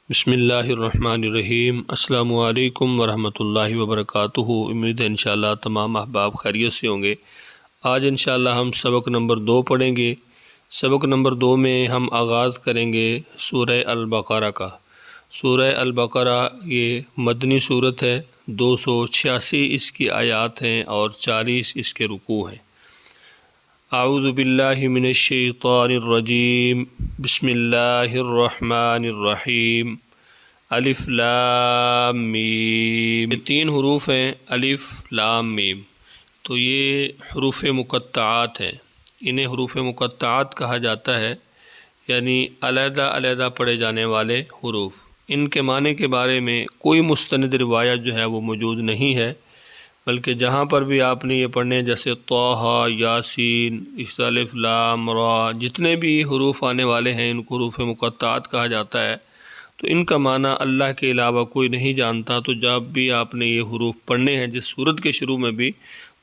بسم اللہ الرحمن الرحیم۔ السلام علیکم ورحمۃ اللہ وبرکاتہ۔ امید ہے انشاءاللہ تمام احباب خیریت سے ہوں گے۔ آج انشاءاللہ ہم سبق نمبر 2 پڑھیں گے۔ سبق نمبر 2 میں ہم آغاز کریں گے سورہ البقرہ کا۔ سورہ البقرہ یہ مدنی صورت ہے، 286 اس کی آیات ہیں اور 40 اس کے رکوع ہیں۔ اعوذ باللہ من الشیطان الرجیم، بسم اللہ الرحمن الرحیم۔ الف لام میم، یہ 3 حروف ہیں، الف لام میم، تو یہ حروف مقطعات ہیں۔ انہیں حروف مقطعات کہا جاتا ہے، یعنی علیحدہ علیحدہ پڑھے جانے والے حروف۔ ان کے معنی کے بارے میں کوئی مستند روایت جو ہے وہ موجود نہیں ہے، بلکہ جہاں پر بھی آپ نے یہ پڑھنے، جیسے طٰہٰ، یاسین، الف لام را، جتنے بھی حروف آنے والے ہیں ان کو حروف مقطعات کہا جاتا ہے۔ تو ان کا معنی اللہ کے علاوہ کوئی نہیں جانتا، تو جب بھی آپ نے یہ حروف پڑھنے ہیں جس سورت کے شروع میں بھی،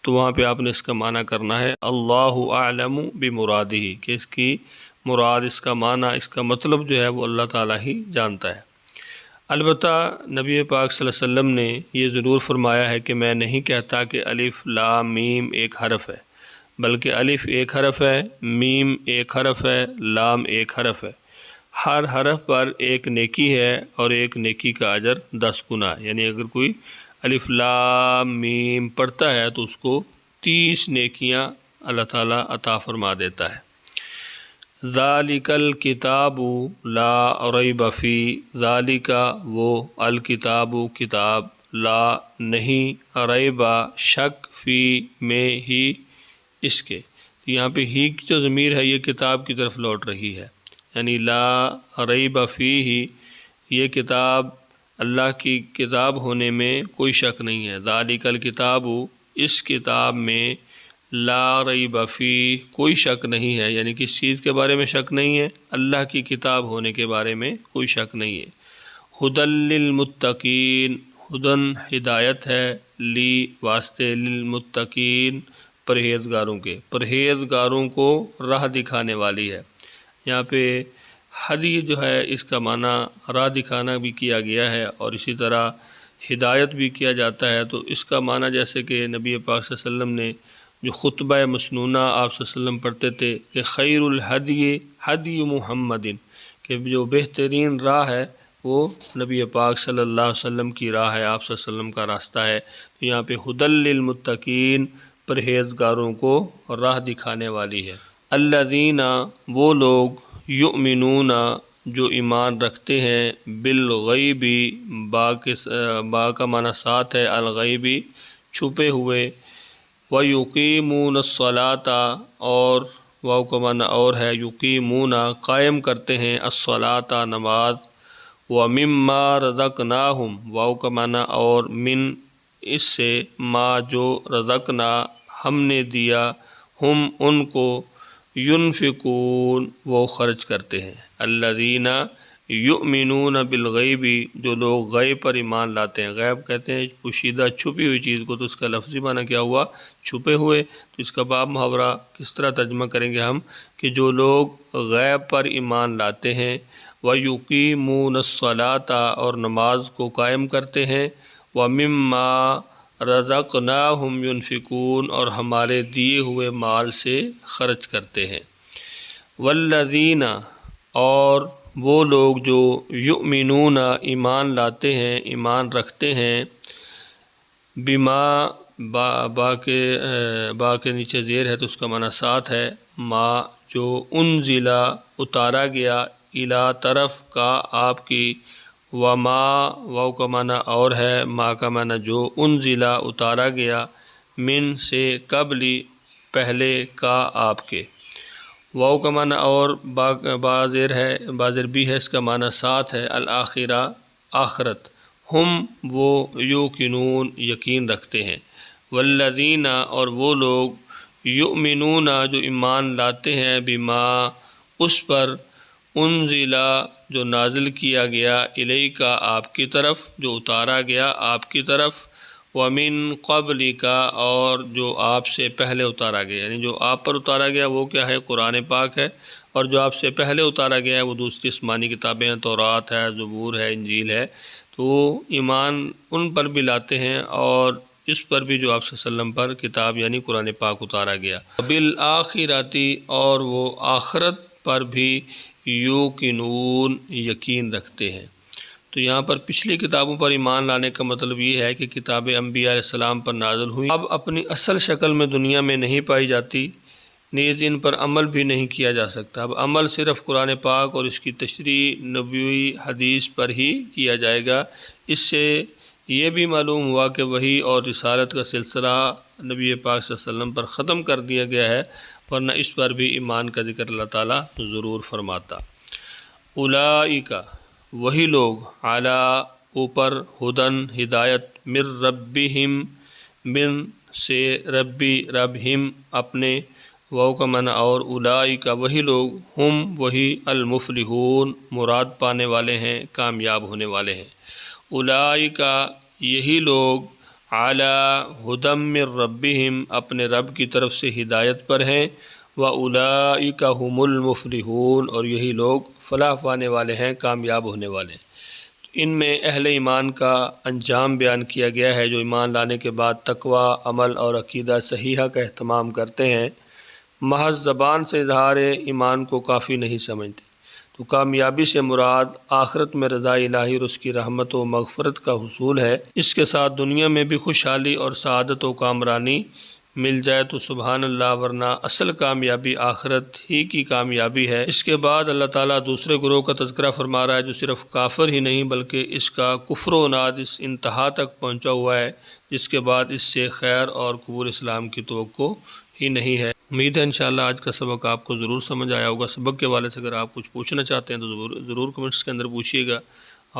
تو وہاں پہ آپ نے اس کا معنی کرنا ہے اللہ اعلم بمرادہ، کہ اس کی مراد، اس کا معنی، اس کا مطلب جو ہے وہ اللہ تعالیٰ ہی جانتا ہے۔ البتہ نبی پاک صلی اللہ علیہ وسلم نے یہ ضرور فرمایا ہے کہ میں نہیں کہتا کہ الف لام میم ایک حرف ہے، بلکہ الف ایک حرف ہے، میم ایک حرف ہے، لام ایک حرف ہے۔ ہر حرف پر ایک نیکی ہے اور ایک نیکی کا اجر 10 گنا، یعنی اگر کوئی الف لام میم پڑھتا ہے تو اس کو 30 نیکیاں اللہ تعالیٰ عطا فرما دیتا ہے۔ ذالک الکتاب لا ریب فی، ذالک وہ، الکتاب کتاب، لا نہیں، ریب شک، فی میں ہی اس کے، یہاں پہ ہی کی جو ضمیر ہے یہ کتاب کی طرف لوٹ رہی ہے، یعنی لا ریب فی ہی، یہ کتاب اللہ کی کتاب ہونے میں کوئی شک نہیں ہے۔ ذالک الکتاب، اس کتاب میں، لا ریب فی، کوئی شک نہیں ہے، یعنی کس چیز کے بارے میں شک نہیں ہے؟ اللہ کی کتاب ہونے کے بارے میں کوئی شک نہیں ہے۔ ھدی للمتقین، ھدن ہدایت ہے، لی واسطے، للمتقین پرہیزگاروں کے، پرہیزگاروں کو راہ دکھانے والی ہے۔ یہاں پہ ہدی جو ہے اس کا معنی راہ دکھانا بھی کیا گیا ہے، اور اسی طرح ہدایت بھی کیا جاتا ہے۔ تو اس کا معنی جیسے کہ نبی پاک صلی اللہ علیہ وسلم نے جو خطبہ مسنونہ آپ صلی اللہ علیہ وسلم پڑھتے تھے کہ خیر الہدی ہدی محمد، کہ جو بہترین راہ ہے وہ نبی پاک صلی اللہ علیہ وسلم کی راہ ہے، آپ صلی اللہ علیہ وسلم کا راستہ ہے۔ تو یہاں پہ ھدی للمتقین، پرہیزگاروں کو راہ دکھانے والی ہے۔ الذین، وہ لوگ، یؤمنون، جو ایمان رکھتے ہیں، بالغیب، با کا معنی ساتھ ہے، الغیب چھپے ہوئے، وَيُقِيمُونَ الصَّلَاةَ، اور واو کا معنی اور ہے، یقیمون قائم کرتے ہیں، الصلاۃ نماز، وَمِمَّا رَزَقْنَاهُمْ، واو کا معنی اور، من اس سے، ما جو، رزقنا ہم نے دیا، ہم ان کو، ينفقون وہ خرچ کرتے ہیں۔ الذین یؤمنون بالغیب، جو لوگ غیب پر ایمان لاتے ہیں۔ غیب کہتے ہیں پوشیدہ چھپی ہوئی چیز کو، تو اس کا لفظی معنی کیا ہوا؟ چھپے ہوئے۔ تو اس کا باب محاورہ کس طرح ترجمہ کریں گے ہم کہ جو لوگ غیب پر ایمان لاتے ہیں، وَيُقِيمُونَ الصَّلَاةَ، اور نماز کو قائم کرتے ہیں، وَمِمَّا رَزَقْنَاهُمْ يُنفِقُونَ، اور ہمارے دیے ہوئے مال سے خرچ کرتے ہیں۔ وَالَّذِينَ، اور وہ لوگ جو، یؤمنون ایمان لاتے ہیں، ایمان رکھتے ہیں، بما، با کے نیچے زیر ہے تو اس کا معنی ساتھ ہے، ما جو، انزل اتارا گیا، الی طرف کا آپ کی، وما واو کا معنی اور ہے، ما کا معنی جو، انزل اتارا گیا، من سے، قبلی پہلے، کا آپ کے، واو کا معنی اور، با زیر ہے، با زیر بھی ہے، اس کا معنی ساتھ ہے، الآخرہ آخرت، ہم وہ، یوقنون یقین رکھتے ہیں، والذین، اور وہ لوگ، یؤمنون جو ایمان لاتے ہیں، بما اس پر، انزل جو نازل کیا گیا، الیک آپ کی طرف، جو اتارا گیا آپ کی طرف، ومن قبلک، اور جو آپ سے پہلے اتارا گیا، یعنی جو آپ پر اتارا گیا وہ کیا ہے؟ قرآن پاک ہے، اور جو آپ سے پہلے اتارا گیا ہے وہ دوسری آسمانی کتابیں ہیں، تورات ہے، زبور ہے، انجیل ہے، تو وہ ایمان ان پر بھی لاتے ہیں اور اس پر بھی جو آپ صلی اللہ علیہ وسلم پر کتاب یعنی قرآن پاک اتارا گیا۔ بالآخراتی، اور وہ آخرت پر بھی یوقنون یقین رکھتے ہیں۔ تو یہاں پر پچھلی کتابوں پر ایمان لانے کا مطلب یہ ہے کہ کتابیں انبیاء علیہ السلام پر نازل ہوئی، اب اپنی اصل شکل میں دنیا میں نہیں پائی جاتی، نیز ان پر عمل بھی نہیں کیا جا سکتا۔ اب عمل صرف قرآن پاک اور اس کی تشریح نبوی حدیث پر ہی کیا جائے گا۔ اس سے یہ بھی معلوم ہوا کہ وحی اور رسالت کا سلسلہ نبی پاک صلی اللہ علیہ وسلم پر ختم کر دیا گیا ہے، ورنہ اس پر بھی ایمان کا ذکر اللہ تعالیٰ ضرور فرماتا۔ اولئک، وہی لوگ، علی، اوپر، ہدن، ہدایت، من ربہم، من سے، ربی، ربہم، اپنے، واو کا معنی اور، اولئک، وہی لوگ، ہم، وہی، المفلحون، مراد پانے والے ہیں، کامیاب ہونے والے ہیں۔ اولئک، یہی لوگ، علی ہدی من ربہم، اپنے رب کی طرف سے ہدایت پر ہیں، واولئک هم المفلحون، اور یہی لوگ فلاح پانے والے ہیں، کامیاب ہونے والے ہیں۔ ان میں اہل ایمان کا انجام بیان کیا گیا ہے جو ایمان لانے کے بعد تقوی، عمل اور عقیدہ صحیحہ کا اہتمام کرتے ہیں، محض زبان سے اظہار ایمان کو کافی نہیں سمجھتے۔ تو کامیابی سے مراد آخرت میں رضا الہی اور اس کی رحمت و مغفرت کا حصول ہے، اس کے ساتھ دنیا میں بھی خوشحالی اور سعادت و کامرانی مل جائے تو سبحان اللہ، ورنہ اصل کامیابی آخرت ہی کی کامیابی ہے۔ اس کے بعد اللہ تعالیٰ دوسرے گروہ کا تذکرہ فرما رہا ہے جو صرف کافر ہی نہیں بلکہ اس کا کفر و عناد اس انتہا تک پہنچا ہوا ہے جس کے بعد اس سے خیر اور قبول اسلام کی توقع ہی نہیں ہے۔ امید ہے انشاءاللہ آج کا سبق آپ کو ضرور سمجھ آیا ہوگا۔ سبق کے حوالے سے اگر آپ کچھ پوچھنا چاہتے ہیں تو ضرور کمنٹس کے اندر پوچھیے گا،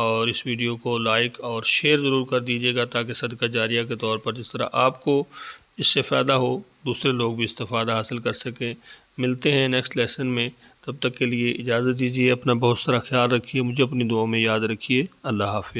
اور اس ویڈیو کو لائک اور شیئر ضرور کر دیجیے گا تاکہ صدقہ جاریہ کے طور پر جس طرح آپ کو اس سے فائدہ ہو دوسرے لوگ بھی استفادہ حاصل کر سکیں۔ ملتے ہیں نیکسٹ لیسن میں، تب تک کے لیے اجازت دیجیے، اپنا بہت سارا خیال رکھیے، مجھے اپنی دعاؤں میں یاد رکھیے۔ اللہ حافظ۔